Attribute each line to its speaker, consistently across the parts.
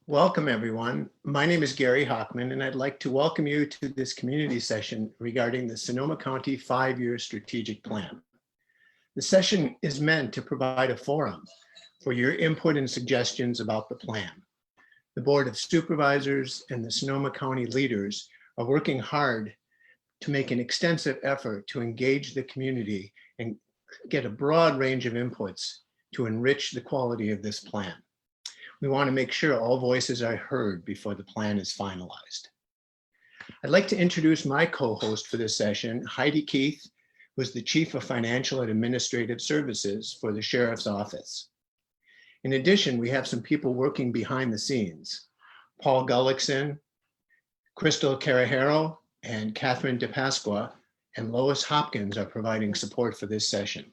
Speaker 1: Welcome, everyone. My name is Gary Hockman, and I'd like to welcome you to this community session regarding the Sonoma County 5-year strategic plan. The session is meant to provide a forum for your input and suggestions about the plan. The Board of Supervisors and the Sonoma County leaders are working hard to make an extensive effort to engage the community and get a broad range of inputs to enrich the quality of this plan. We want to make sure all voices are heard before the plan is finalized. I'd like to introduce my co-host for this session, Heidi Keith, who is the Chief of Financial and Administrative Services for the Sheriff's Office. In addition, we have some people working behind the scenes. Paul Gullickson, Crystal Carajero, and Catherine DePasqua, and Lois Hopkins are providing support for this session.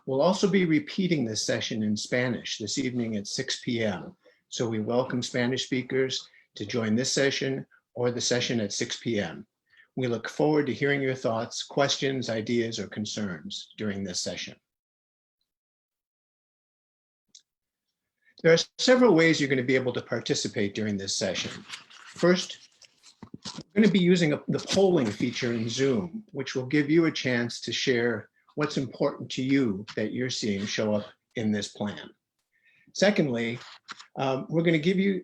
Speaker 1: We'll also be repeating this session in Spanish this evening at 6 p.m. So we welcome Spanish speakers to join this session or the session at 6 p.m. We look forward to hearing your thoughts, questions, ideas, or concerns during this session. There are several ways you're going to be able to participate during this session. First, we're going to be using the polling feature in Zoom, which will give you a chance to share what's important to you that you're seeing show up in this plan. Secondly, we're going to give you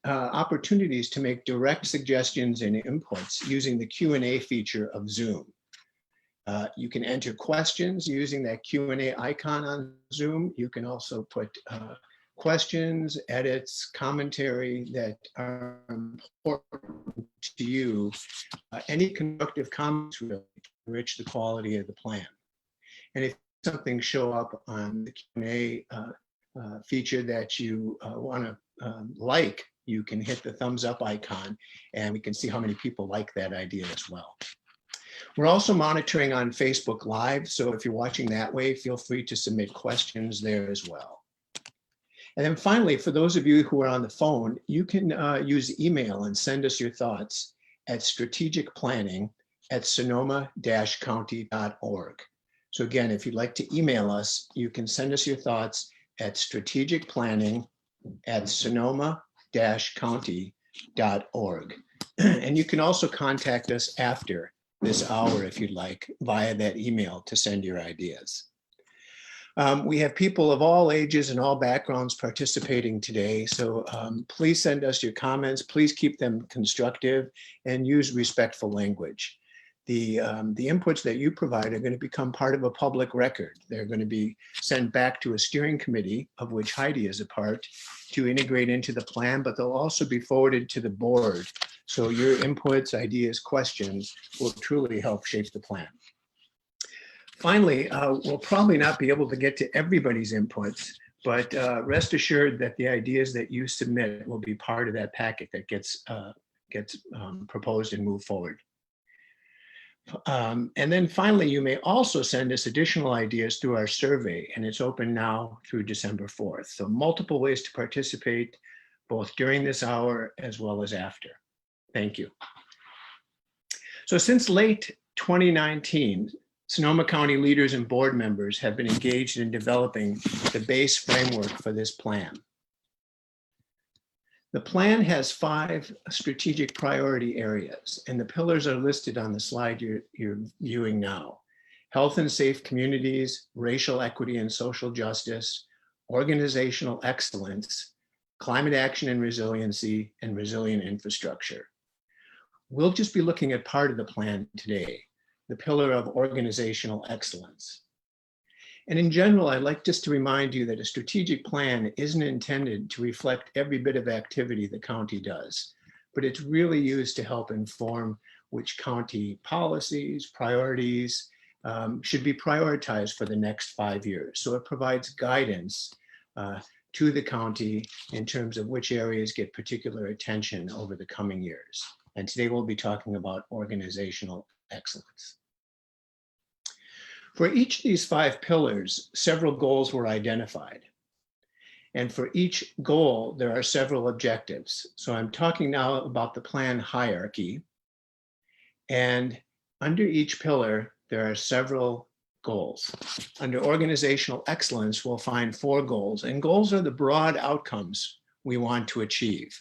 Speaker 1: opportunities to make direct suggestions and inputs using the Q&A feature of Zoom. You can enter questions using that Q&A icon on Zoom. You can also put questions, edits, commentary that are important to you. Any constructive comments really enrich the quality of the plan. And if something show up on the Q&A feature that you want to like, you can hit the thumbs up icon and we can see how many people like that idea as well. We're also monitoring on Facebook Live, so if you're watching that way, feel free to submit questions there as well. And then finally, for those of you who are on the phone, you can use email and send us your thoughts at strategicplanning@sonoma-county.org. So again, if you'd like to email us, you can send us your thoughts at strategicplanning@sonoma-county.org. And you can also contact us after this hour if you'd like via that email to send your ideas. We have people of all ages and all backgrounds participating today. So please send us your comments. Please keep them constructive and use respectful language. The inputs that you provide are going to become part of a public record. They're going to be sent back to a steering committee, of which Heidi is a part, to integrate into the plan, but they'll also be forwarded to the board. So your inputs, ideas, questions will truly help shape the plan. Finally, we'll probably not be able to get to everybody's inputs, but rest assured that the ideas that you submit will be part of that packet that gets proposed and moved forward. And then finally, you may also send us additional ideas through our survey, and it's open now through December 4th. So multiple ways to participate, both during this hour as well as after. Thank you. So since late 2019, Sonoma County leaders and board members have been engaged in developing the base framework for this plan. The plan has 5 strategic priority areas, and the pillars are listed on the slide you're viewing now. Health and safe communities, racial equity and social justice, organizational excellence, climate action and resiliency, and resilient infrastructure. We'll just be looking at part of the plan today, the pillar of organizational excellence. And in general, I'd like just to remind you that a strategic plan isn't intended to reflect every bit of activity the county does, but it's really used to help inform which county policies, priorities should be prioritized for the next 5 years. So it provides guidance to the county in terms of which areas get particular attention over the coming years. And today we'll be talking about organizational excellence. For each of these 5 pillars, several goals were identified. And for each goal, there are several objectives. So I'm talking now about the plan hierarchy. And under each pillar, there are several goals. Under organizational excellence, we'll find 4 goals. And goals are the broad outcomes we want to achieve.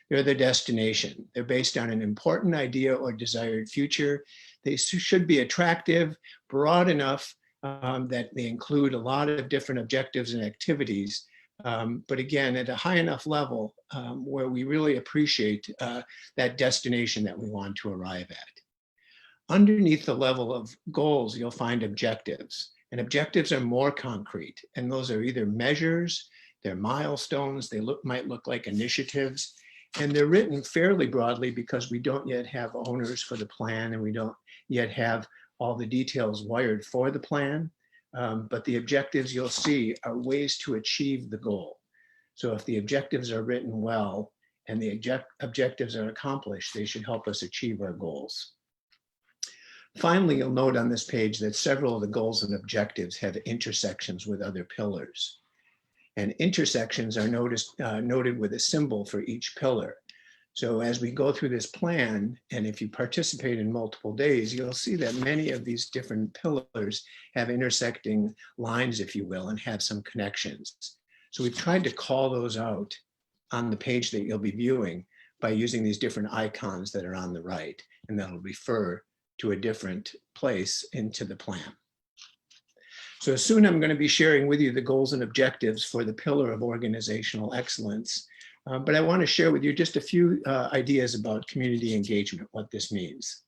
Speaker 1: They're the destination. They're based on an important idea or desired future. They should be attractive, broad enough that they include a lot of different objectives and activities, but again, at a high enough level where we really appreciate that destination that we want to arrive at. Underneath the level of goals, you'll find objectives. And objectives are more concrete. And those are either measures, they're milestones, they might look like initiatives. And they're written fairly broadly because we don't yet have owners for the plan and we don't yet have all the details wired for the plan. But the objectives you'll see are ways to achieve the goal. So if the objectives are written well and the objectives are accomplished, they should help us achieve our goals. Finally, you'll note on this page that several of the goals and objectives have intersections with other pillars. And intersections are noted with a symbol for each pillar. So as we go through this plan, and if you participate in multiple days, you'll see that many of these different pillars have intersecting lines, if you will, and have some connections. So we've tried to call those out on the page that you'll be viewing by using these different icons that are on the right, and that'll refer to a different place into the plan. So soon I'm going to be sharing with you the goals and objectives for the pillar of organizational excellence. But I want to share with you just a few ideas about community engagement, what this means.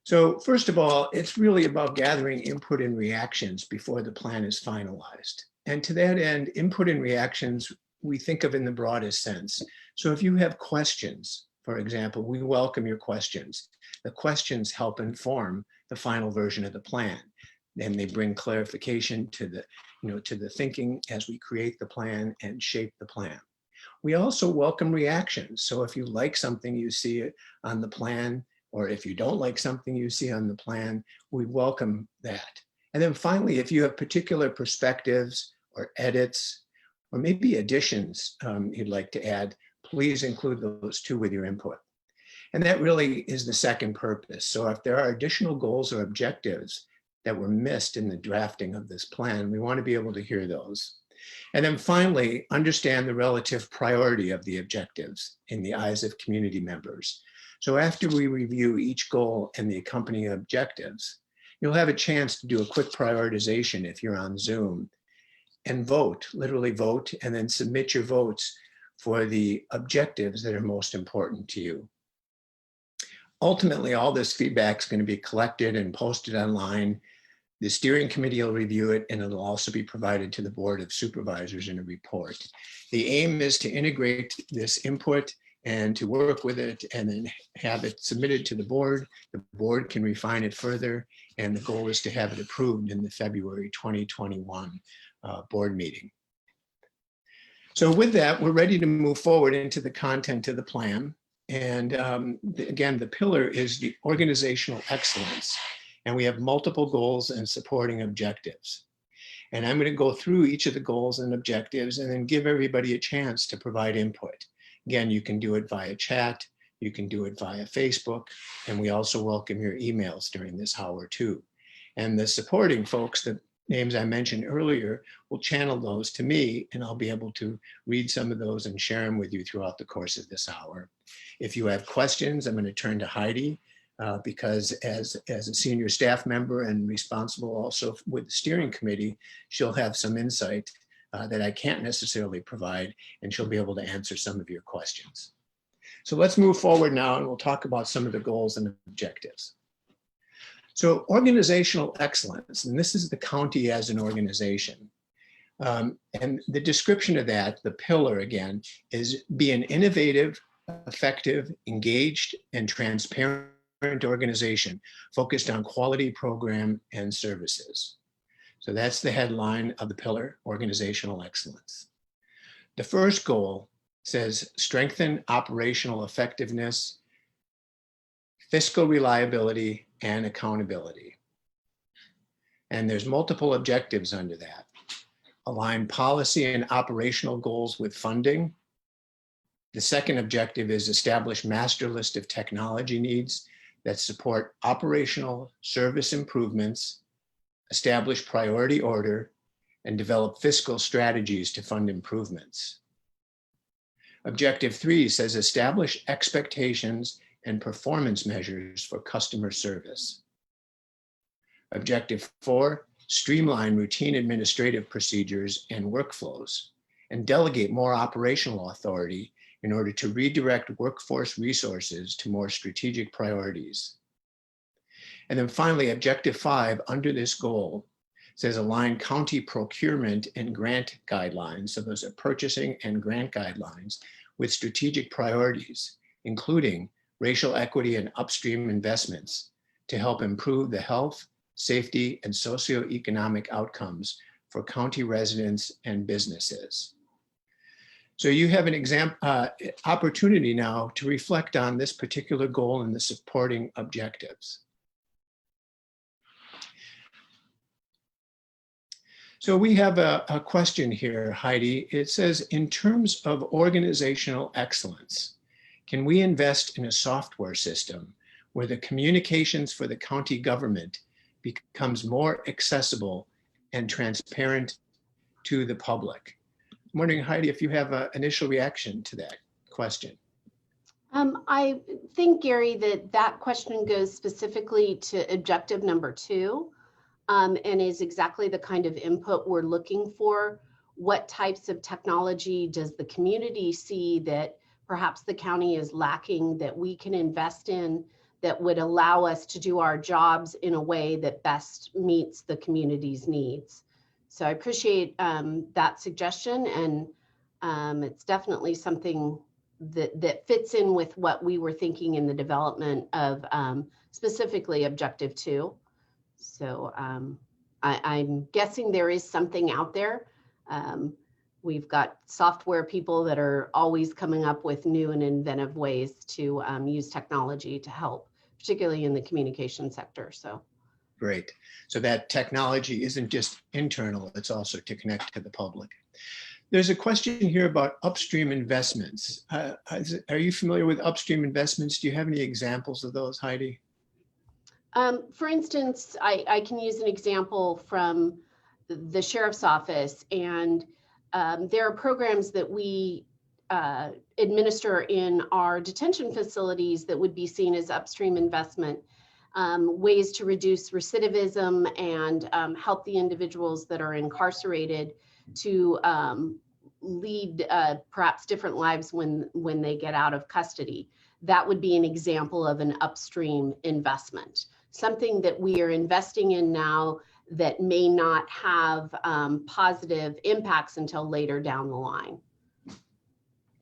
Speaker 1: So first of all, it's really about gathering input and reactions before the plan is finalized. And to that end, input and reactions we think of in the broadest sense. So if you have questions, for example, we welcome your questions. The questions help inform the final version of the plan. And they bring clarification to the thinking as we create the plan and shape the plan. We also welcome reactions. So if you like something you see on the plan, or if you don't like something you see on the plan, we welcome that. And then finally, if you have particular perspectives or edits, or maybe additions you'd like to add, please include those too with your input. And that really is the second purpose. So if there are additional goals or objectives that were missed in the drafting of this plan, we want to be able to hear those. And then finally, understand the relative priority of the objectives in the eyes of community members. So after we review each goal and the accompanying objectives, you'll have a chance to do a quick prioritization if you're on Zoom and vote, literally vote, and then submit your votes for the objectives that are most important to you. Ultimately, all this feedback is going to be collected and posted online. The steering committee will review it, and it'll also be provided to the Board of Supervisors in a report. The aim is to integrate this input and to work with it and then have it submitted to the board. The board can refine it further, and the goal is to have it approved in the February 2021 board meeting. So with that, we're ready to move forward into the content of the plan. And again, the pillar is the organizational excellence. And we have multiple goals and supporting objectives. And I'm going to go through each of the goals and objectives and then give everybody a chance to provide input. Again, you can do it via chat, you can do it via Facebook, and we also welcome your emails during this hour too. And the supporting folks, the names I mentioned earlier, will channel those to me, and I'll be able to read some of those and share them with you throughout the course of this hour. If you have questions, I'm going to turn to Heidi. Because as a senior staff member and responsible also with the steering committee, she'll have some insight that I can't necessarily provide, and she'll be able to answer some of your questions. So let's move forward now, and we'll talk about some of the goals and objectives. So organizational excellence, and this is the county as an organization. And the description of that, the pillar again, is be an innovative, effective, engaged, and transparent organization focused on quality program and services. So that's the headline of the pillar, organizational excellence. The first goal says strengthen operational effectiveness, fiscal reliability, and accountability. And there's multiple objectives under that. Align policy and operational goals with funding. The second objective is establish master list of technology needs that support operational service improvements, establish priority order, and develop fiscal strategies to fund improvements. Objective 3 says establish expectations and performance measures for customer service. Objective 4, streamline routine administrative procedures and workflows and delegate more operational authority in order to redirect workforce resources to more strategic priorities. And then finally, Objective 5 under this goal says align county procurement and grant guidelines. So those are purchasing and grant guidelines with strategic priorities, including racial equity and upstream investments to help improve the health, safety, and socioeconomic outcomes for county residents and businesses. So you have an opportunity now to reflect on this particular goal and the supporting objectives. So we have a question here, Heidi. It says, in terms of organizational excellence, can we invest in a software system where the communications for the county government becomes more accessible and transparent to the public? I'm wondering, Heidi, if you have an initial reaction to that question.
Speaker 2: I think, Gary, that question goes specifically to objective number 2. And is exactly the kind of input we're looking for. What types of technology does the community see that perhaps the county is lacking that we can invest in that would allow us to do our jobs in a way that best meets the community's needs? So I appreciate that suggestion, and it's definitely something that fits in with what we were thinking in the development of specifically Objective 2. So I'm guessing there is something out there. We've got software people that are always coming up with new and inventive ways to use technology to help, particularly in the communication sector. So
Speaker 1: great. So that technology isn't just internal, it's also to connect to the public. There's a question here about upstream investments. Are you familiar with upstream investments? Do you have any examples of those, Heidi?
Speaker 2: For instance, I can use an example from the sheriff's office, and there are programs that we administer in our detention facilities that would be seen as upstream investment, ways to reduce recidivism and help the individuals that are incarcerated to lead perhaps different lives when they get out of custody. That would be an example of an upstream investment. Something that we are investing in now that may not have positive impacts until later down the line.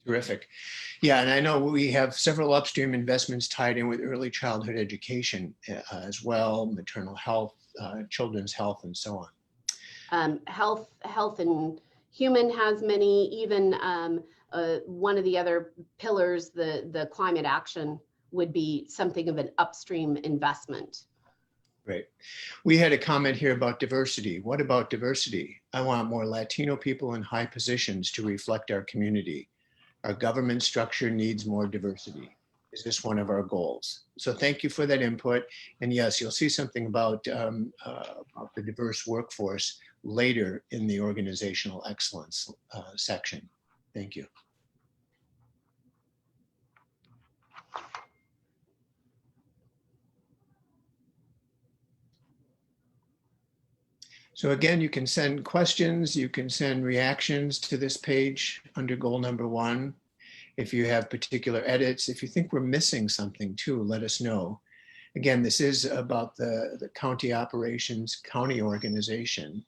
Speaker 1: Terrific. Yeah, and I know we have several upstream investments tied in with early childhood education as well, maternal health, children's health, and so on.
Speaker 2: Health and human has many, even one of the other pillars, the climate action, would be something of an upstream investment.
Speaker 1: Great. We had a comment here about diversity. What about diversity? I want more Latino people in high positions to reflect our community. Our government structure needs more diversity. Is this one of our goals? So thank you for that input. And yes, you'll see something about the diverse workforce later in the organizational excellence section. Thank you. So again, you can send questions, you can send reactions to this page under goal number 1. If you have particular edits, if you think we're missing something too, let us know. Again, this is about the county operations, county organization,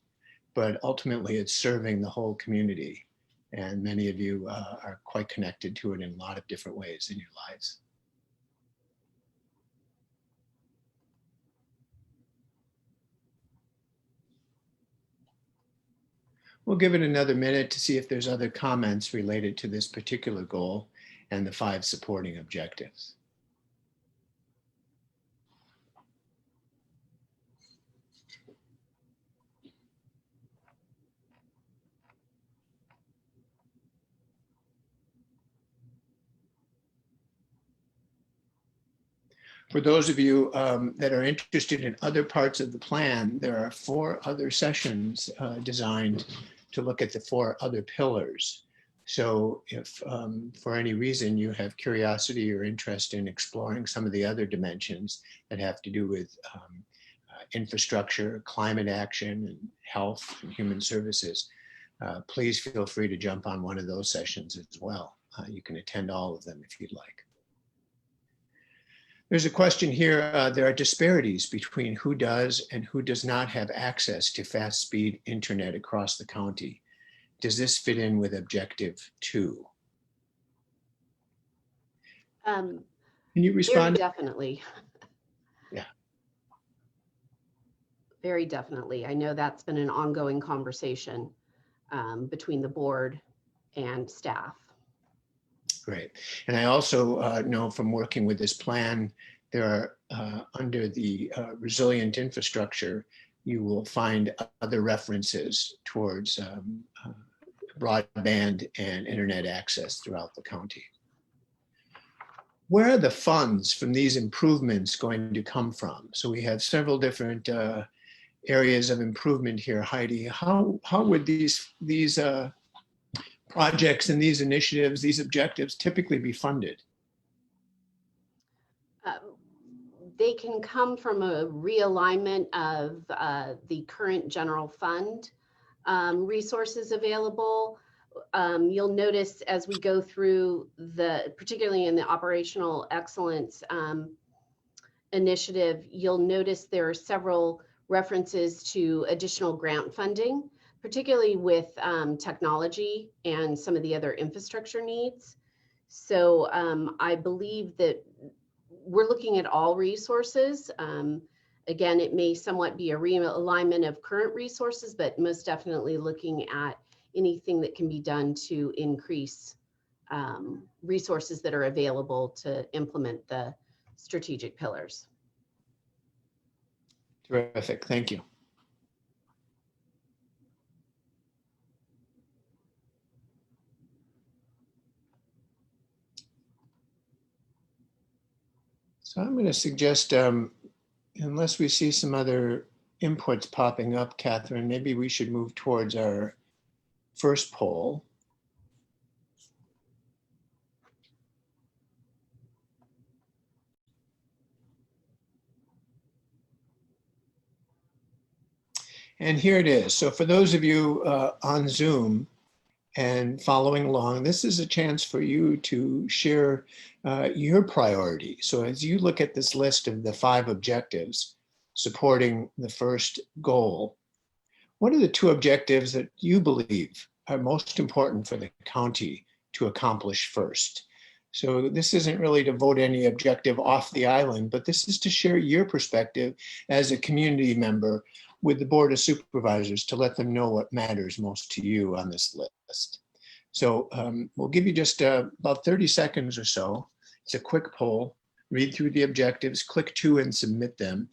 Speaker 1: but ultimately it's serving the whole community. And many of you are quite connected to it in a lot of different ways in your lives. We'll give it another minute to see if there's other comments related to this particular goal and the 5 supporting objectives. For those of you that are interested in other parts of the plan, there are 4 other sessions designed to look at the 4 other pillars. So if for any reason you have curiosity or interest in exploring some of the other dimensions that have to do with infrastructure, climate action, and health and human services, please feel free to jump on one of those sessions as well. You can attend all of them if you'd like. There's a question here. There are disparities between who does and who does not have access to fast speed internet across the county. Does this fit in with objective 2? Can you respond?
Speaker 2: Very definitely.
Speaker 1: Yeah.
Speaker 2: Very definitely. I know that's been an ongoing conversation between the board and staff.
Speaker 1: Great. And I also know from working with this plan, there are under the resilient infrastructure, you will find other references towards broadband and internet access throughout the county. Where are the funds from these improvements going to come from? So we have several different areas of improvement here. Heidi, how would these projects and these initiatives, these objectives typically be funded?
Speaker 2: They can come from a realignment of the current general fund resources available. You'll notice as we go through particularly in the operational excellence initiative, you'll notice there are several references to additional grant funding, particularly with technology and some of the other infrastructure needs. So I believe that we're looking at all resources. Again, it may somewhat be a realignment of current resources, but most definitely looking at anything that can be done to increase resources that are available to implement the strategic pillars.
Speaker 1: Terrific, thank you. So I'm going to suggest, unless we see some other inputs popping up, Catherine, maybe we should move towards our first poll. And here it is. So for those of you on Zoom and following along, this is a chance for you to share your priority. So as you look at this list of the 5 objectives supporting the first goal, what are the 2 objectives that you believe are most important for the county to accomplish first? So this isn't really to vote any objective off the island, but this is to share your perspective as a community member with the Board of Supervisors to let them know what matters most to you on this list. So we'll give you just about 30 seconds or so. It's a quick poll. Read through the objectives, click 2 and submit them,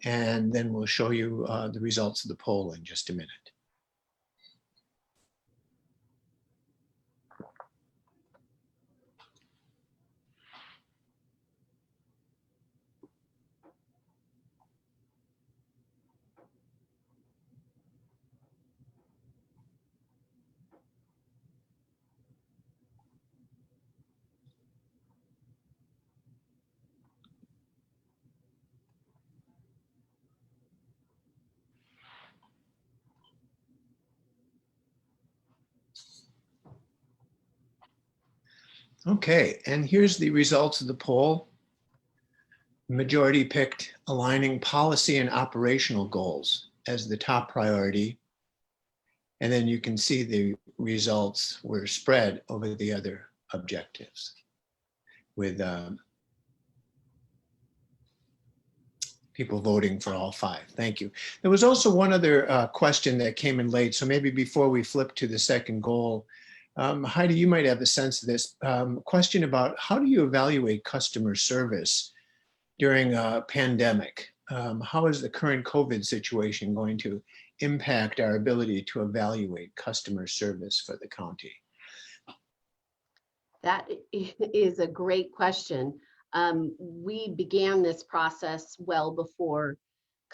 Speaker 1: and then we'll show you the results of the poll in just a minute. Okay, and here's the results of the poll. The majority picked aligning policy and operational goals as the top priority. And then you can see the results were spread over the other objectives with people voting for all 5. Thank you. There was also one other question that came in late. So maybe before we flip to the second goal, Heidi, you might have a sense of this. Question about how do you evaluate customer service during a pandemic? How is the current COVID situation going to impact our ability to evaluate customer service for the county?
Speaker 2: That is a great question. We began this process well before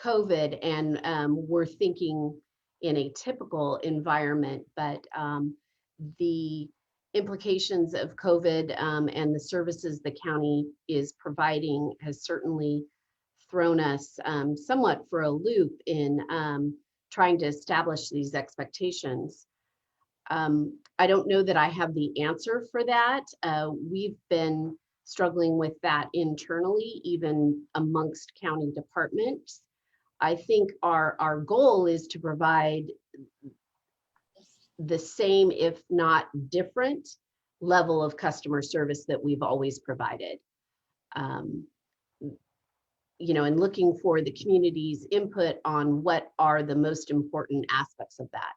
Speaker 2: COVID, and we're thinking in a typical environment, but the implications of COVID and the services the county is providing has certainly thrown us somewhat for a loop in trying to establish these expectations. I don't know that I have the answer for that. We've been struggling with that internally, even amongst county departments. I think our goal is to provide the same, if not different, level of customer service that we've always provided. And looking for the community's input on what are the most important aspects of that.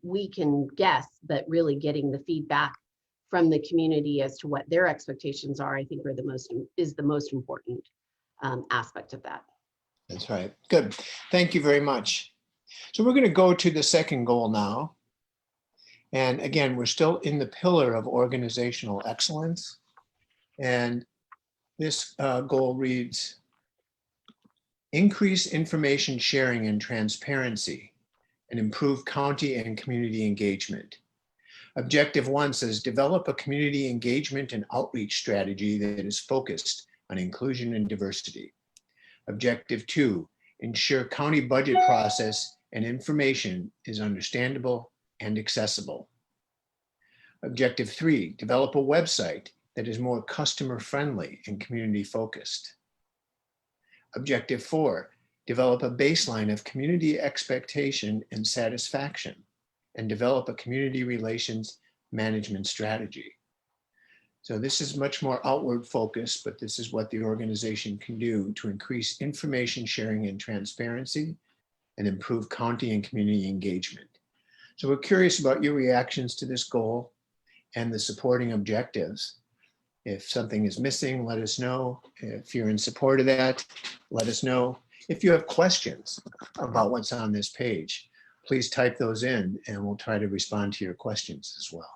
Speaker 2: We can guess, but really getting the feedback from the community as to what their expectations are, I think is the most important aspect of that.
Speaker 1: That's right. Good. Thank you very much. So we're going to go to the second goal now. And again, we're still in the pillar of organizational excellence. And this goal reads, increase information sharing and transparency and improve county and community engagement. Objective 1 says, develop a community engagement and outreach strategy that is focused on inclusion and diversity. Objective 2, ensure county budget process and information is understandable and accessible. Objective 3, develop a website that is more customer friendly and community focused. Objective 4, develop a baseline of community expectation and satisfaction and develop a community relations management strategy. So this is much more outward focused, but this is what the organization can do to increase information sharing and transparency and improve county and community engagement. So we're curious about your reactions to this goal and the supporting objectives. If something is missing, let us know. If you're in support of that, let us know. If you have questions about what's on this page, please type those in and we'll try to respond to your questions as well.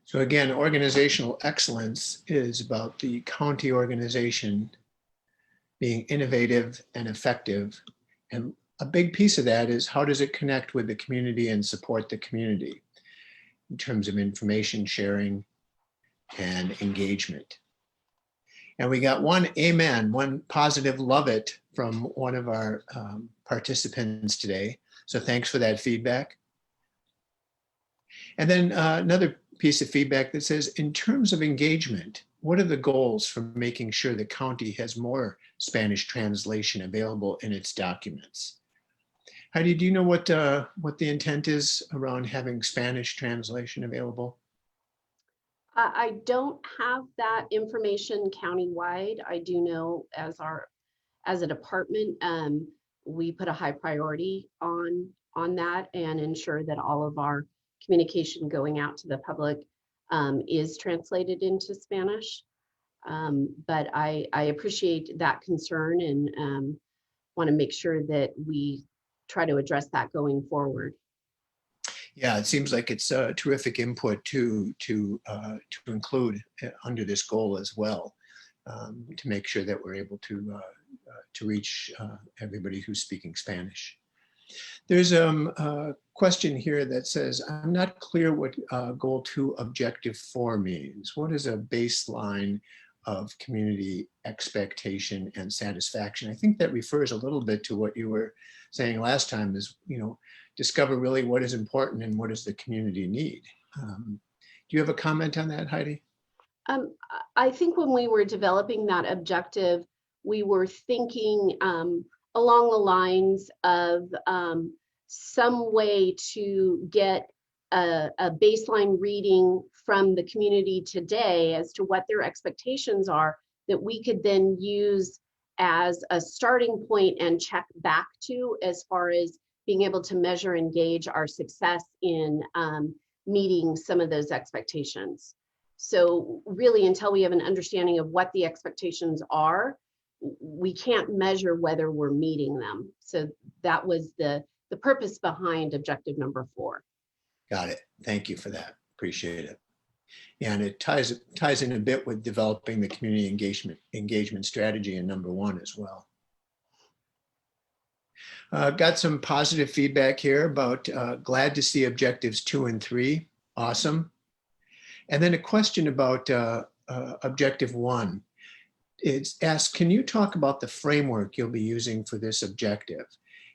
Speaker 1: So again, organizational excellence is about the county organization being innovative and effective. And a big piece of that is how does it connect with the community and support the community in terms of information sharing and engagement. And we got one amen, one positive love it from one of our participants today. So thanks for that feedback. And then another piece of feedback that says, in terms of engagement, what are the goals for making sure the county has more Spanish translation available in its documents? Heidi, do you know what the intent is around having Spanish translation available?
Speaker 2: I don't have that information countywide. I do know as a department, we put a high priority on that and ensure that all of our communication going out to the public is translated into Spanish. But I appreciate that concern and want to make sure that we try to address that going forward.
Speaker 1: Yeah, it seems like it's a terrific input to include under this goal as well, to make sure that we're able to reach everybody who's speaking Spanish. There's a question here that says, I'm not clear what goal 2 objective 4 means. What is a baseline of community expectation and satisfaction? I think that refers a little bit to what you were saying last time is, discover really what is important and what does the community need. Do you have a comment on that, Heidi?
Speaker 2: I think when we were developing that objective, we were thinking along the lines of some way to get a baseline reading from the community today as to what their expectations are that we could then use as a starting point and check back to as far as being able to measure and gauge our success in meeting some of those expectations. So really, until we have an understanding of what the expectations are, we can't measure whether we're meeting them. So that was the purpose behind objective number 4.
Speaker 1: Got it. Thank you for that. Appreciate it. Yeah, and it ties in a bit with developing the community engagement strategy in number 1 as well. Got some positive feedback here about glad to see objectives 2 and 3. Awesome. And then a question about objective 1. It's asked, can you talk about the framework you'll be using for this objective?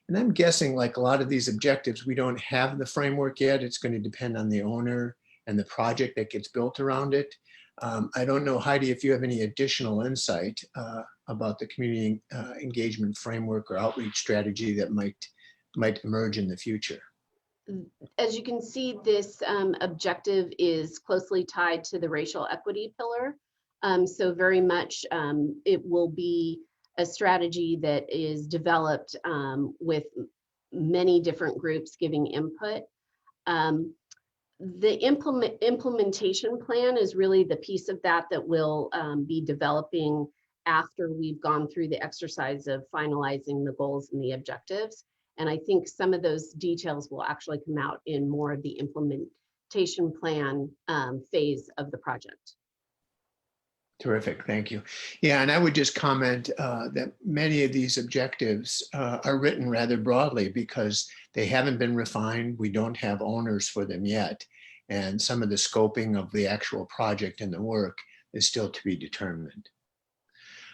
Speaker 1: And I'm guessing, like a lot of these objectives, we don't have the framework yet. It's going to depend on the owner and the project that gets built around it. I don't know, Heidi, if you have any additional insight about the community engagement framework or outreach strategy that might emerge in the future.
Speaker 2: As you can see, this objective is closely tied to the racial equity pillar. So very much it will be a strategy that is developed with many different groups giving input. The implementation plan is really the piece of that we'll be developing after we've gone through the exercise of finalizing the goals and the objectives. And I think some of those details will actually come out in more of the implementation plan phase of the project.
Speaker 1: Terrific, thank you. Yeah, and I would just comment that many of these objectives are written rather broadly because they haven't been refined. We don't have owners for them yet. And some of the scoping of the actual project and the work is still to be determined.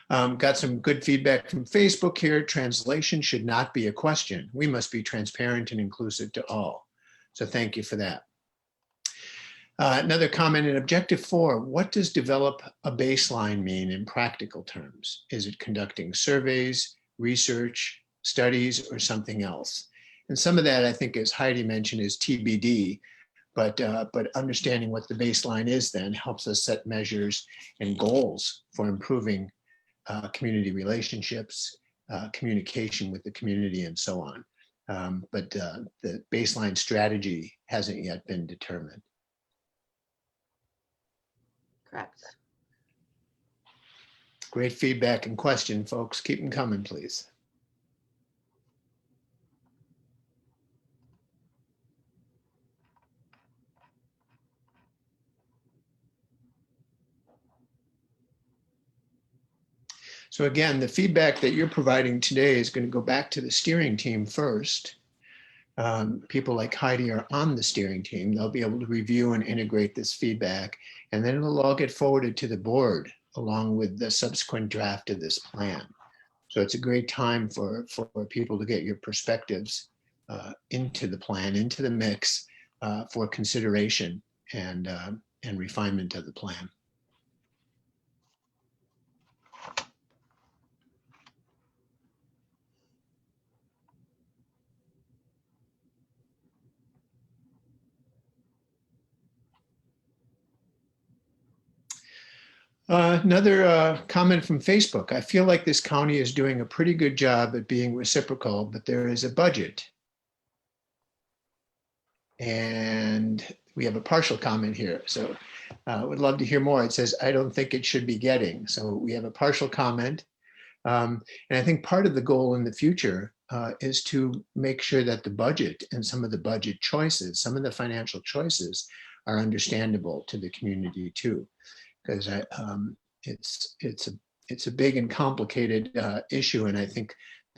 Speaker 1: Got some good feedback from Facebook here. Translation should not be a question. We must be transparent and inclusive to all. So thank you for that. Another comment in objective 4, what does develop a baseline mean in practical terms? Is it conducting surveys, research, studies, or something else? And some of that, I think, as Heidi mentioned, is TBD, but understanding what the baseline is then helps us set measures and goals for improving community relationships, communication with the community, and so on. But the baseline strategy hasn't yet been determined.
Speaker 2: Correct.
Speaker 1: Great feedback and question, folks. Keep them coming, please. So again, the feedback that you're providing today is going to go back to the steering team first. People like Heidi are on the steering team. They'll be able to review and integrate this feedback, and then it'll all get forwarded to the board along with the subsequent draft of this plan. So it's a great time for people to get your perspectives into the plan, into the mix for consideration and refinement of the plan. Another comment from Facebook. I feel like this county is doing a pretty good job at being reciprocal, but there is a budget. And we have a partial comment here. So I would love to hear more. It says, I don't think it should be getting. So we have a partial comment. And I think part of the goal in the future is to make sure that the budget and some of the budget choices, some of the financial choices are understandable to the community too. Because it's a big and complicated issue, and I think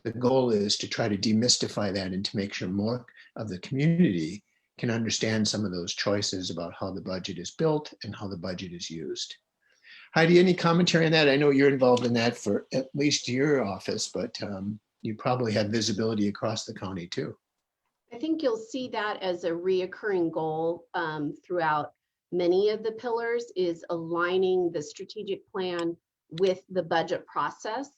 Speaker 1: the goal is to try to demystify that and to make sure more of the community can understand some of those choices about how the budget is built and how the budget is used. Heidi, any commentary on that? I know you're involved in that for at least your office, but you probably have visibility across the county too.
Speaker 2: I think you'll see that as a reoccurring goal throughout many of the pillars, is aligning the strategic plan with the budget process.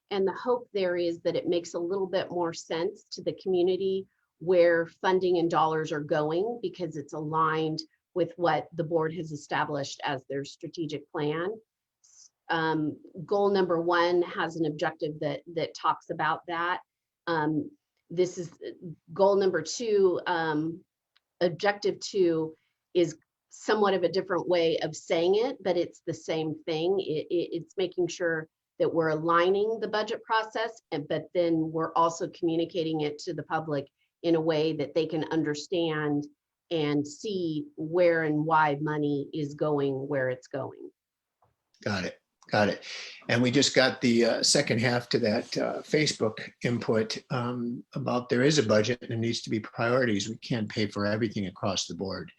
Speaker 2: And the hope there is that it makes a little bit more sense to the community where funding and dollars are going, because it's aligned with what the board has established as their strategic plan. Goal number 1 has an objective that talks about that. This is goal number 2. Objective 2 is somewhat of a different way of saying it, but it's the same thing. It's making sure that we're aligning the budget process, but then we're also communicating it to the public in a way that they can understand and see where and why money is going where it's going.
Speaker 1: Got it. Got it. And we just got the second half to that Facebook input about there is a budget and there needs to be priorities. We can't pay for everything across the board.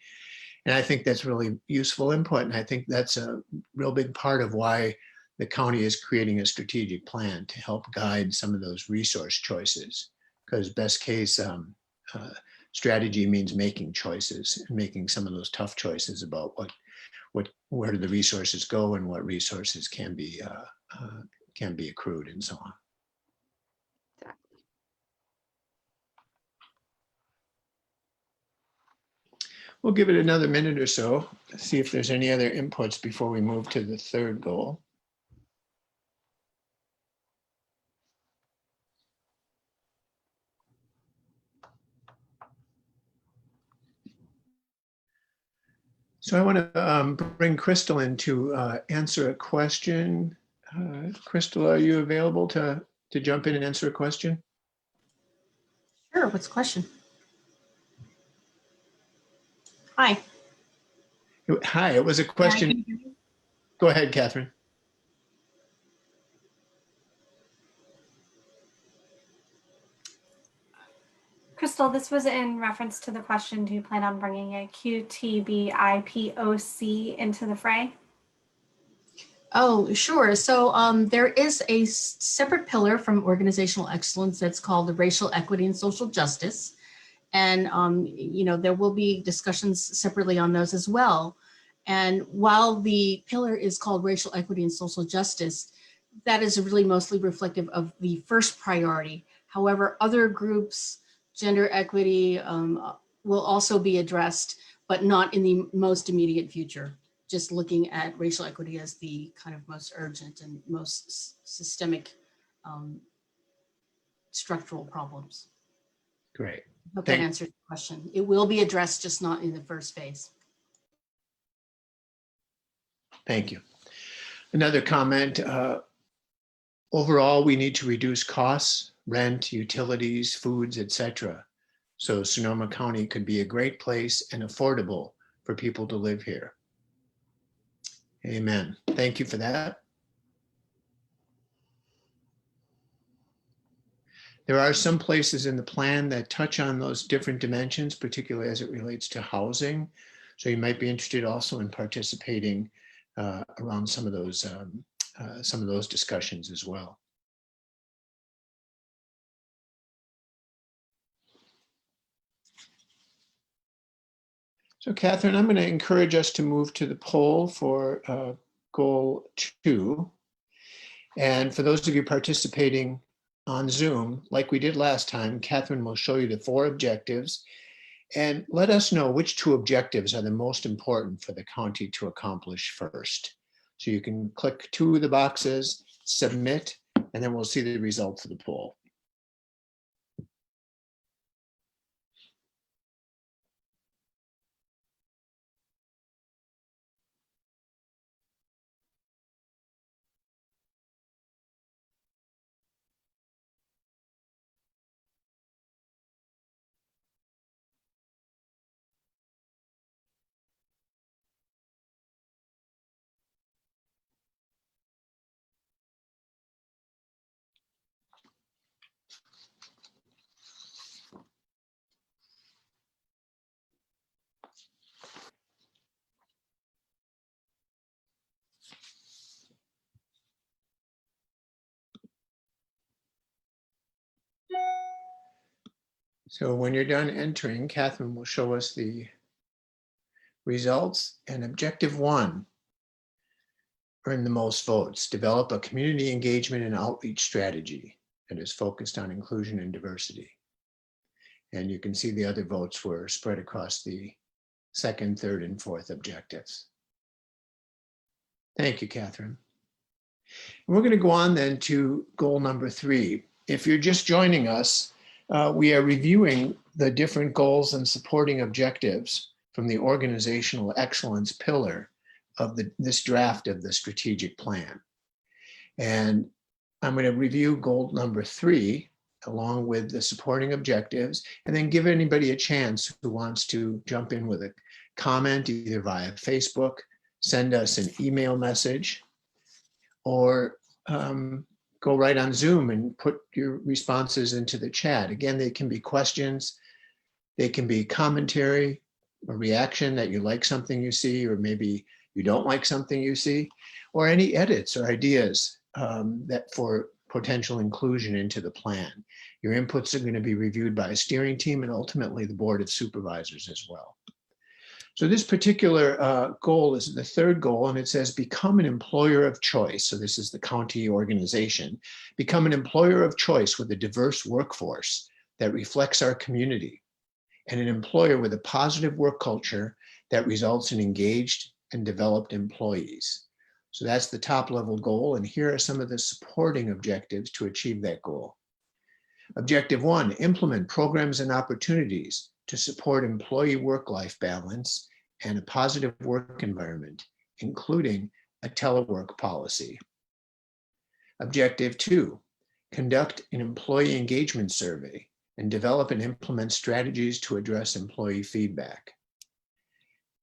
Speaker 1: And I think that's really useful input. And I think that's a real big part of why the county is creating a strategic plan to help guide some of those resource choices. Because best case strategy means making choices and making some of those tough choices about where do the resources go and what resources can be accrued and so on.
Speaker 2: Exactly.
Speaker 1: We'll give it another minute or so to see if there's any other inputs before we move to the third goal. So I want to bring Crystal in to answer a question. Crystal, are you available to jump in and answer a question?
Speaker 3: Sure, what's the question? Hi.
Speaker 1: Hi, it was a question. Go ahead, Catherine.
Speaker 4: Crystal, this was in reference to the question, do you plan on bringing a QTBIPOC into the fray?
Speaker 3: Oh, sure. So there is a separate pillar from organizational excellence that's called the racial equity and social justice. And, there will be discussions separately on those as well. And while the pillar is called racial equity and social justice, that is really mostly reflective of the first priority. However, other groups, gender equity will also be addressed, but not in the most immediate future. Just looking at racial equity as the kind of most urgent and most systemic structural problems.
Speaker 1: Great.
Speaker 3: Hope that answers the question. It will be addressed, just not in the first phase.
Speaker 1: Thank you. Another comment. Overall, we need to reduce costs, rent, utilities, foods, etc. So Sonoma County could be a great place and affordable for people to live here. Amen. Thank you for that. There are some places in the plan that touch on those different dimensions, particularly as it relates to housing. So you might be interested also in participating around some of those discussions as well. So Catherine, I'm going to encourage us to move to the poll for goal 2. And for those of you participating on Zoom, like we did last time, Catherine will show you the 4 objectives and let us know which 2 objectives are the most important for the county to accomplish first. So you can click 2 of the boxes, submit, and then we'll see the results of the poll. So when you're done entering, Catherine will show us the results. And objective 1 earned the most votes. Develop a community engagement and outreach strategy that is focused on inclusion and diversity. And you can see the other votes were spread across the 2nd, 3rd, and 4th objectives. Thank you, Catherine. We're going to go on then to goal number 3. If you're just joining us, we are reviewing the different goals and supporting objectives from the organizational excellence pillar of this draft of the strategic plan. And I'm going to review goal number 3 along with the supporting objectives, and then give anybody a chance who wants to jump in with a comment either via Facebook, send us an email message, or go right on Zoom and put your responses into the chat. Again, they can be questions, they can be commentary, a reaction that you like something you see, or maybe you don't like something you see, or any edits or ideas that for potential inclusion into the plan. Your inputs are going to be reviewed by a steering team and ultimately the Board of Supervisors as well. So this particular goal is the 3rd goal, and it says become an employer of choice. So this is the county organization. Become an employer of choice with a diverse workforce that reflects our community, and an employer with a positive work culture that results in engaged and developed employees. So that's the top level goal, and here are some of the supporting objectives to achieve that goal. Objective 1, implement programs and opportunities to support employee work-life balance and a positive work environment, including a telework policy. Objective 2, conduct an employee engagement survey and develop and implement strategies to address employee feedback.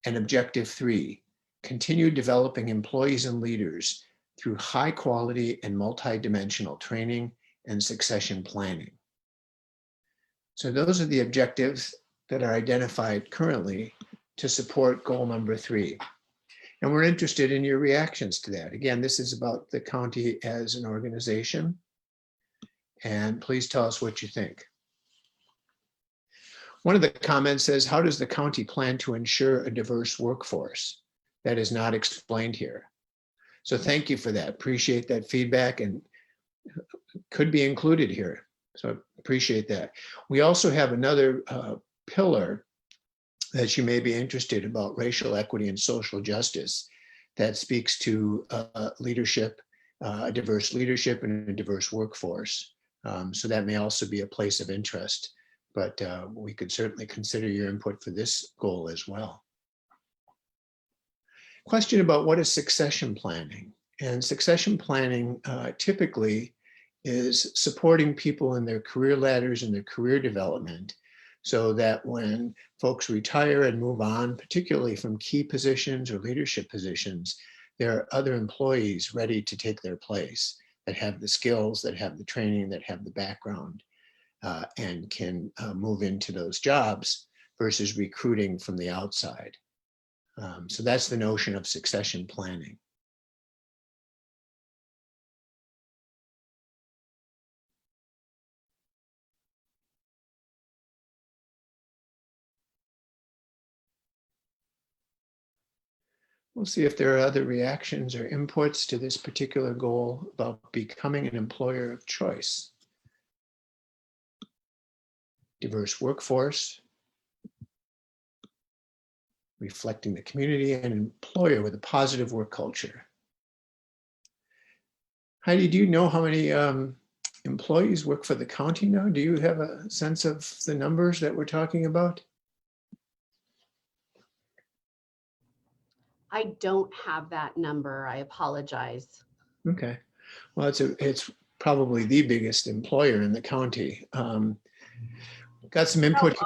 Speaker 1: And Objective 3, continue developing employees and leaders through high quality and multidimensional training and succession planning. So those are the objectives that are identified currently to support goal number 3. And we're interested in your reactions to that. Again, this is about the county as an organization. And please tell us what you think. One of the comments says, how does the county plan to ensure a diverse workforce? That is not explained here. So thank you for that. Appreciate that feedback, and could be included here. So appreciate that. We also have another pillar that you may be interested about, racial equity and social justice, that speaks to leadership, a diverse leadership and a diverse workforce. So that may also be a place of interest, but we could certainly consider your input for this goal as well. Question about what is succession planning? And succession planning typically is supporting people in their career ladders and their career development, so that when folks retire and move on, particularly from key positions or leadership positions, there are other employees ready to take their place that have the skills, that have the training, that have the background, and can move into those jobs versus recruiting from the outside. So that's the notion of succession planning. We'll see if there are other reactions or inputs to this particular goal about becoming an employer of choice. Diverse workforce, reflecting the community, and an employer with a positive work culture. Heidi, do you know how many employees work for the county now? Do you have a sense of the numbers that we're talking about?
Speaker 2: I don't have that number. I apologize.
Speaker 1: Okay. Well, it's probably the biggest employer in the county. Got some input.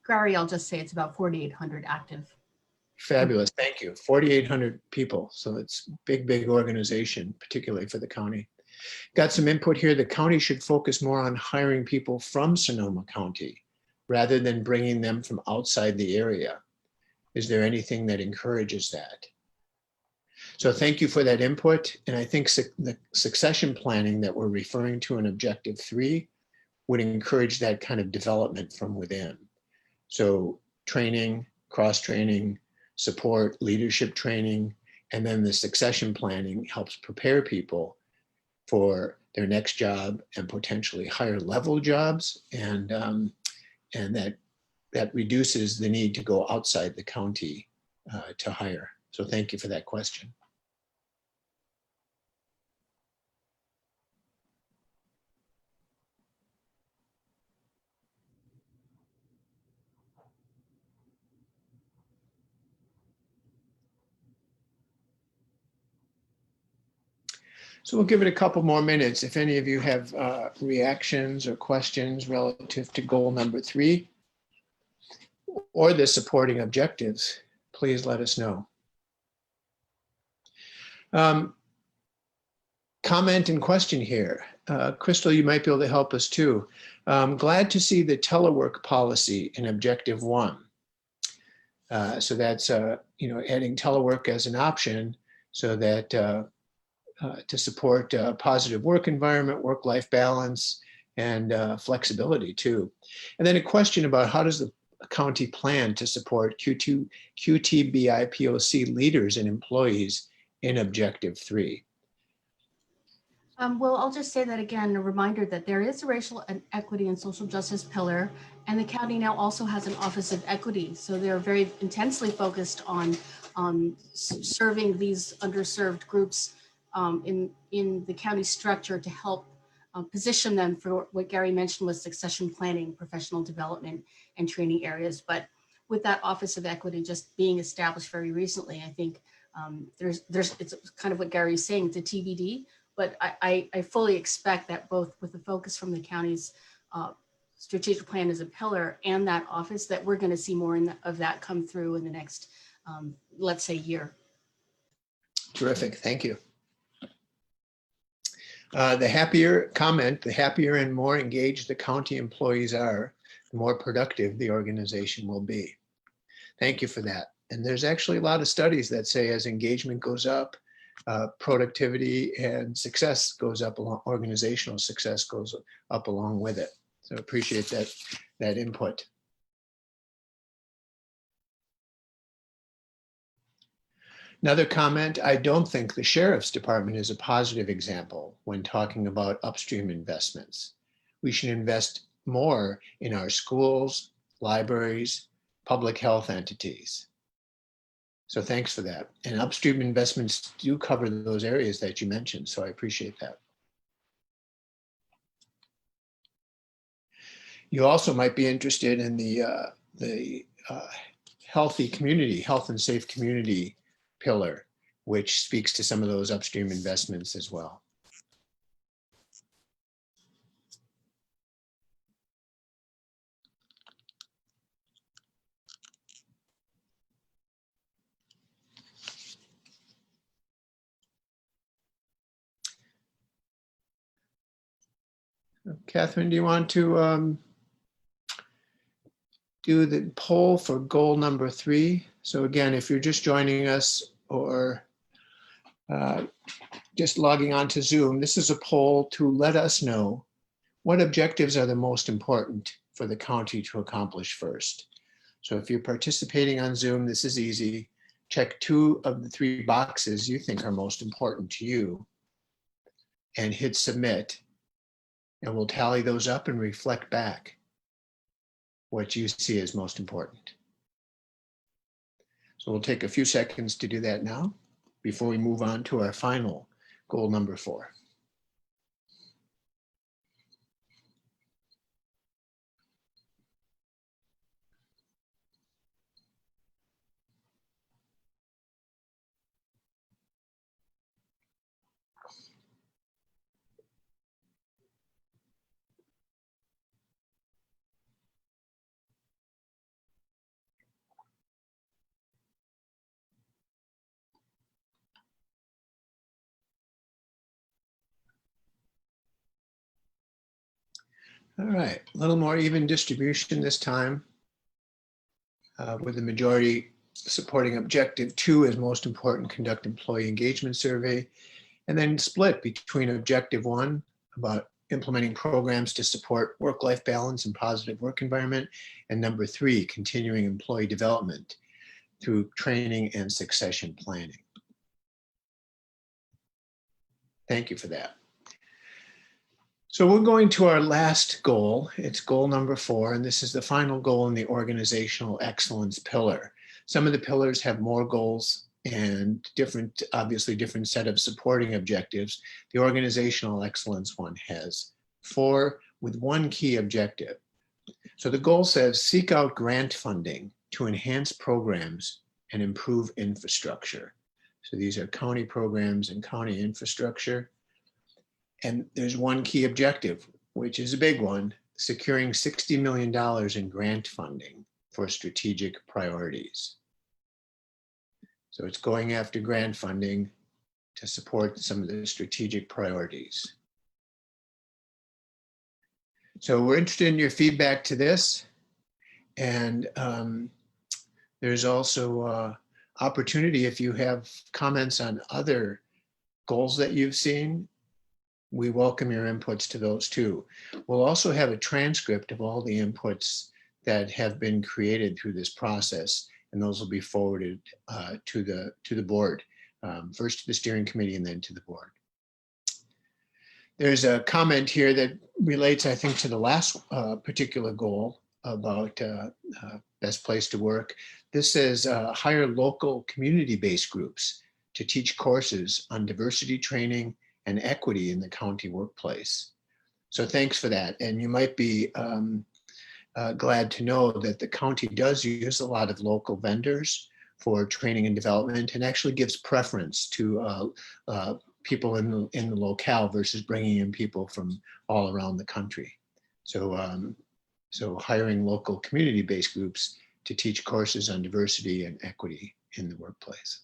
Speaker 3: Gary, I'll just say it's about 4,800 active.
Speaker 1: Fabulous. Thank you. 4,800 people. So it's a big, big organization, particularly for the county. Got some input here. The county should focus more on hiring people from Sonoma County rather than bringing them from outside the area. Is there anything that encourages that? So thank you for that input. And I think the succession planning that we're referring to in Objective 3 would encourage that kind of development from within. So training, cross-training, support, leadership training, and then the succession planning helps prepare people for their next job and potentially higher level jobs, and that reduces the need to go outside the county to hire. So thank you for that question. So we'll give it a couple more minutes. If any of you have reactions or questions relative to goal number 3 or the supporting objectives, please let us know. Comment and question here. Crystal, you might be able to help us too. Glad to see the telework policy in objective 1. So that's adding telework as an option so that to support a positive work environment, work-life balance, and flexibility too. And then a question about how does the county plan to support QTBIPOC leaders and employees in objective 3?
Speaker 3: Well, I'll just say that again, a reminder that there is a racial equity and social justice pillar, and the county now also has an Office of Equity. So they're very intensely focused on serving these underserved groups in the county structure to help position them for what Gary mentioned was succession planning, professional development, and training areas. But with that Office of Equity just being established very recently, I think it's kind of what Gary's saying, it's a TBD. But I fully expect that both with the focus from the county's strategic plan as a pillar and that office, that we're going to see more of that come through in the next, let's say, year.
Speaker 1: Terrific, thank you. The happier and more engaged the county employees are, the more productive the organization will be. Thank you for that. And there's actually a lot of studies that say as engagement goes up, productivity and success goes up, organizational success goes up along with it. So appreciate that input. Another comment, I don't think the Sheriff's Department is a positive example when talking about upstream investments. We should invest more in our schools, libraries, public health entities. So thanks for that. And upstream investments do cover those areas that you mentioned, so I appreciate that. You also might be interested in the healthy community, health and safe community pillar, which speaks to some of those upstream investments as well. Catherine, do you want to do the poll for goal number 3? So again, if you're just joining us or just logging on to Zoom, this is a poll to let us know what objectives are the most important for the county to accomplish first. So if you're participating on Zoom, this is easy. Check 2 of the 3 boxes you think are most important to you and hit submit. And we'll tally those up and reflect back what you see as most important. So we'll take a few seconds to do that now before we move on to our final goal number 4. All right, a little more even distribution this time, with the majority supporting objective 2 as most important, conduct employee engagement survey, and then split between objective 1 about implementing programs to support work-life balance and positive work environment, and number 3, continuing employee development through training and succession planning. Thank you for that. So we're going to our last goal. It's goal number 4, and this is the final goal in the organizational excellence pillar. Some of the pillars have more goals and obviously different set of supporting objectives. The organizational excellence one has 4 with 1 key objective. So the goal says, seek out grant funding to enhance programs and improve infrastructure. So these are county programs and county infrastructure. And there's one key objective, which is a big one, securing $60 million in grant funding for strategic priorities. So it's going after grant funding to support some of the strategic priorities. So we're interested in your feedback to this. And there's also opportunity if you have comments on other goals that you've seen. We welcome your inputs to those too. We'll also have a transcript of all the inputs that have been created through this process, and those will be forwarded to the board, first to the steering committee and then to the board. There's a comment here that relates, I think, to the last particular goal about best place to work. This says hire local community-based groups to teach courses on diversity training and equity in the county workplace. So thanks for that. And you might be glad to know that the county does use a lot of local vendors for training and development, and actually gives preference to people in the locale versus bringing in people from all around the country. So, so hiring local community-based groups to teach courses on diversity and equity in the workplace.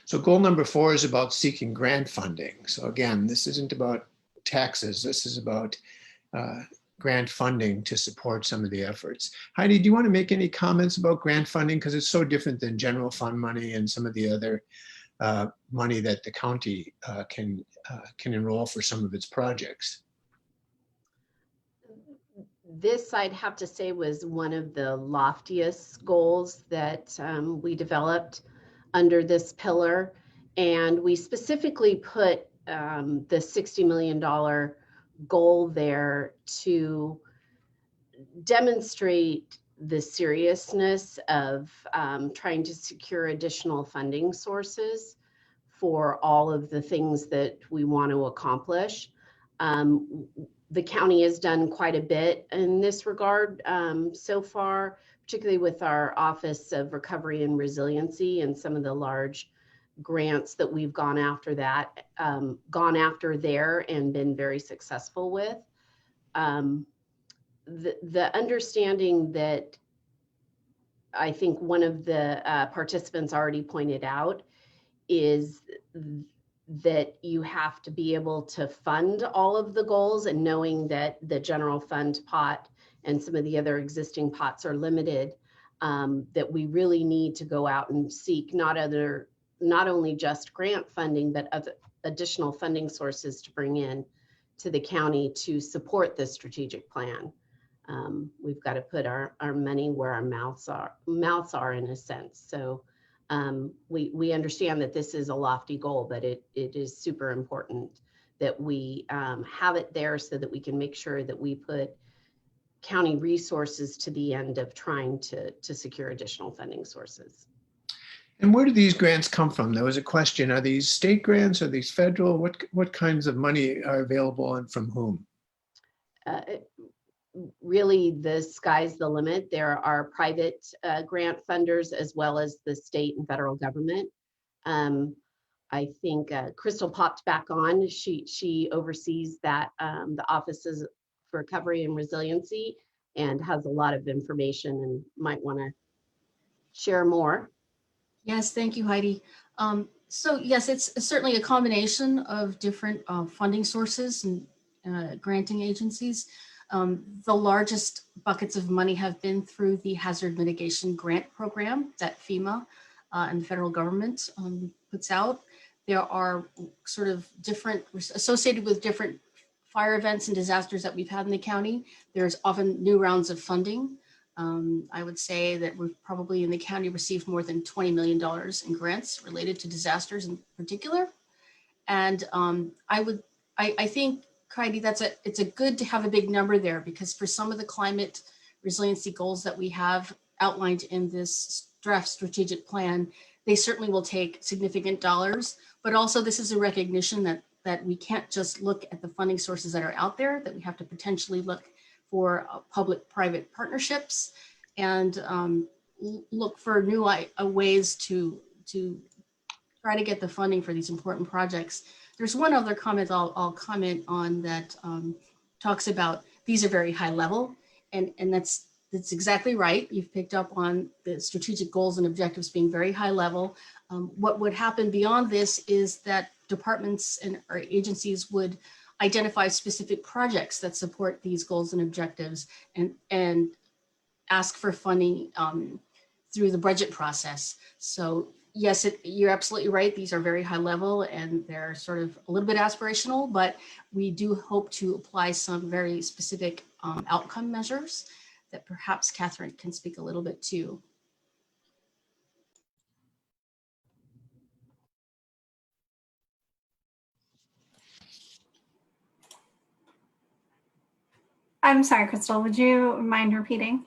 Speaker 1: So goal number 4 is about seeking grant funding. So again, this isn't about taxes. This is about grant funding to support some of the efforts. Heidi, do you want to make any comments about grant funding? Because it's so different than general fund money and some of the other money that the county can enroll for some of its projects.
Speaker 2: This, I'd have to say, was one of the loftiest goals that we developed under this pillar. And we specifically put the $60 million goal there to demonstrate the seriousness of trying to secure additional funding sources for all of the things that we want to accomplish. The county has done quite a bit in this regard so far, particularly with our Office of Recovery and Resiliency and some of the large grants that we've gone after there and been very successful with. The understanding that I think one of the participants already pointed out is that you have to be able to fund all of the goals, and knowing that the general fund pot and some of the other existing pots are limited, that we really need to go out and seek not only just grant funding, but other additional funding sources to bring in to the county to support this strategic plan. We've got to put our money where our mouths are in a sense. So we understand that this is a lofty goal, but it is super important that we have it there so that we can make sure that we put county resources to the end of trying to secure additional funding sources.
Speaker 1: And where do these grants come from? There was a question, are these state grants, are these federal? What kinds of money are available and from whom?
Speaker 2: Really, the sky's the limit. There are private grant funders as well as the state and federal government. I think Crystal popped back on. She oversees that, the Offices for Recovery and Resiliency, and has a lot of information and might want to share more.
Speaker 3: Yes, thank you, Heidi. So yes, it's certainly a combination of different funding sources and granting agencies. The largest buckets of money have been through the Hazard Mitigation Grant Program that FEMA and the federal government puts out. There are sort of different, associated with different fire events and disasters that we've had in the county. There's often new rounds of funding. I would say that we've probably in the county received more than $20 million in grants related to disasters in particular. And I think, Heidi, it's a good to have a big number there, because for some of the climate resiliency goals that we have outlined in this draft strategic plan, they certainly will take significant dollars, but also this is a recognition that we can't just look at the funding sources that are out there, that we have to potentially look for public-private partnerships and look for new ways to try to get the funding for these important projects. There's one other comment I'll comment on that talks about these are very high level, and that's exactly right. You've picked up on the strategic goals and objectives being very high level. What would happen beyond this is that departments and or agencies would identify specific projects that support these goals and objectives and ask for funding through the budget process. So yes, you're absolutely right. These are very high level and they're sort of a little bit aspirational, but we do hope to apply some very specific outcome measures that perhaps Catherine can speak a little bit to.
Speaker 4: I'm sorry, Crystal, would you mind repeating?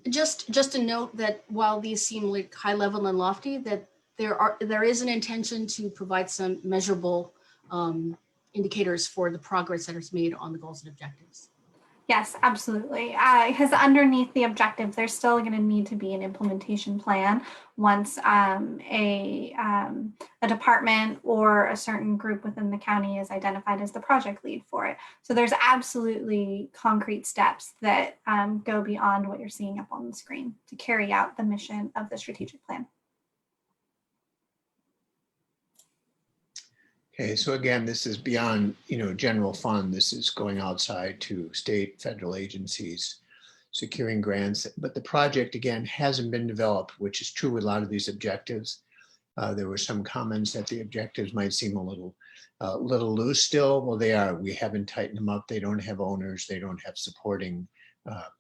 Speaker 3: Just a note that while these seem like high level and lofty, that there is an intention to provide some measurable indicators for the progress that is made on the goals and objectives.
Speaker 4: Yes, absolutely. Because underneath the objectives, there's still going to need to be an implementation plan once a department or a certain group within the county is identified as the project lead for it. So there's absolutely concrete steps that go beyond what you're seeing up on the screen to carry out the mission of the strategic plan.
Speaker 1: Okay, so again, this is beyond, general fund. This is going outside to state, federal agencies, securing grants. But the project, again, hasn't been developed, which is true with a lot of these objectives. There were some comments that the objectives might seem a little loose still. Well, they are. We haven't tightened them up. They don't have owners. They don't have supporting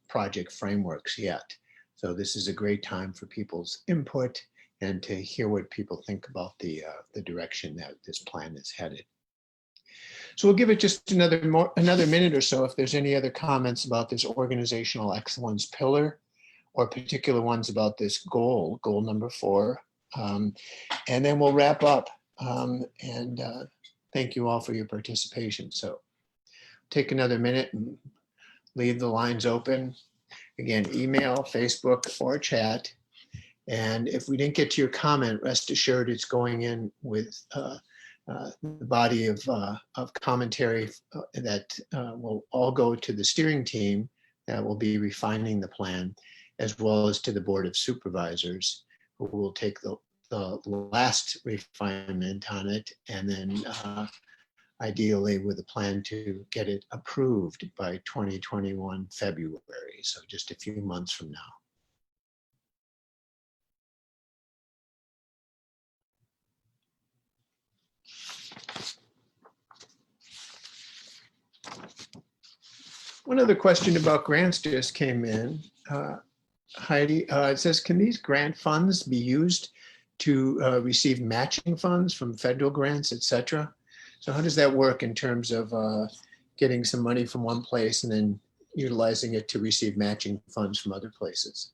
Speaker 1: project frameworks yet. So this is a great time for people's input and to hear what people think about the direction that this plan is headed. So we'll give it just another minute or so if there's any other comments about this organizational excellence pillar or particular ones about this goal number 4. And then we'll wrap up and thank you all for your participation. So take another minute and leave the lines open. Again, email, Facebook, or chat. And if we didn't get to your comment, rest assured it's going in with the body of commentary that will all go to the steering team that will be refining the plan, as well as to the Board of Supervisors, who will take the last refinement on it, and then ideally with a plan to get it approved by 2021 February, so just a few months from now. One other question about grants just came in. Heidi, it says, can these grant funds be used to receive matching funds from federal grants, et cetera? So how does that work in terms of getting some money from one place and then utilizing it to receive matching funds from other places?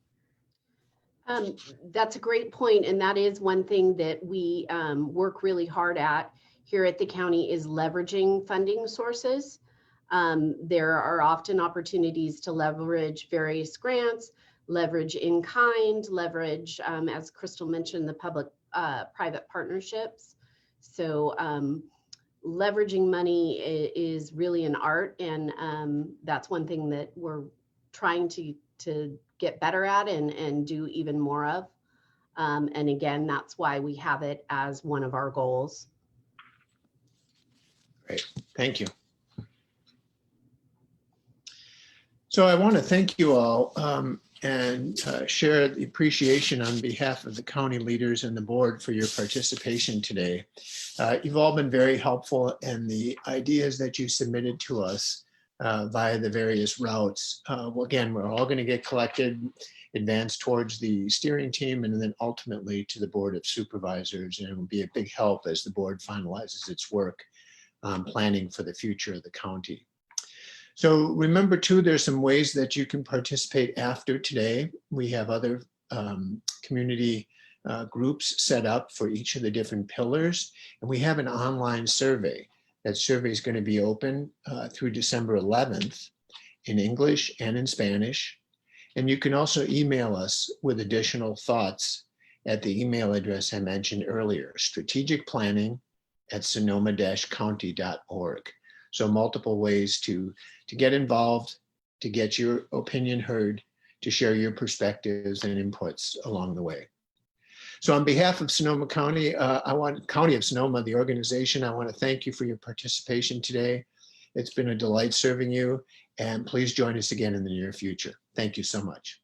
Speaker 2: That's a great point, and that is one thing that we work really hard at here at the county is leveraging funding sources. There are often opportunities to leverage various grants, leverage in kind, leverage, as Crystal mentioned, the public-private partnerships. So leveraging money is really an art, and that's one thing that we're trying to get better at and do even more of. And again, that's why we have it as one of our goals.
Speaker 1: Great, thank you. So I want to thank you all and share the appreciation on behalf of the county leaders and the board for your participation today. You've all been very helpful, and the ideas that you submitted to us via the various routes, well, again, we're all going to get collected, advanced towards the steering team, and then ultimately to the Board of Supervisors, and it will be a big help as the board finalizes its work planning for the future of the county. So remember too, there's some ways that you can participate after today. We have other community groups set up for each of the different pillars, and we have an online survey. That survey is going to be open through December 11th in English and in Spanish. And you can also email us with additional thoughts at the email address I mentioned earlier, strategicplanning@sonoma-county.org. So multiple ways to get involved, to get your opinion heard, to share your perspectives and inputs along the way. So on behalf of Sonoma County, County of Sonoma, the organization, I want to thank you for your participation today. It's been a delight serving you, and please join us again in the near future. Thank you so much.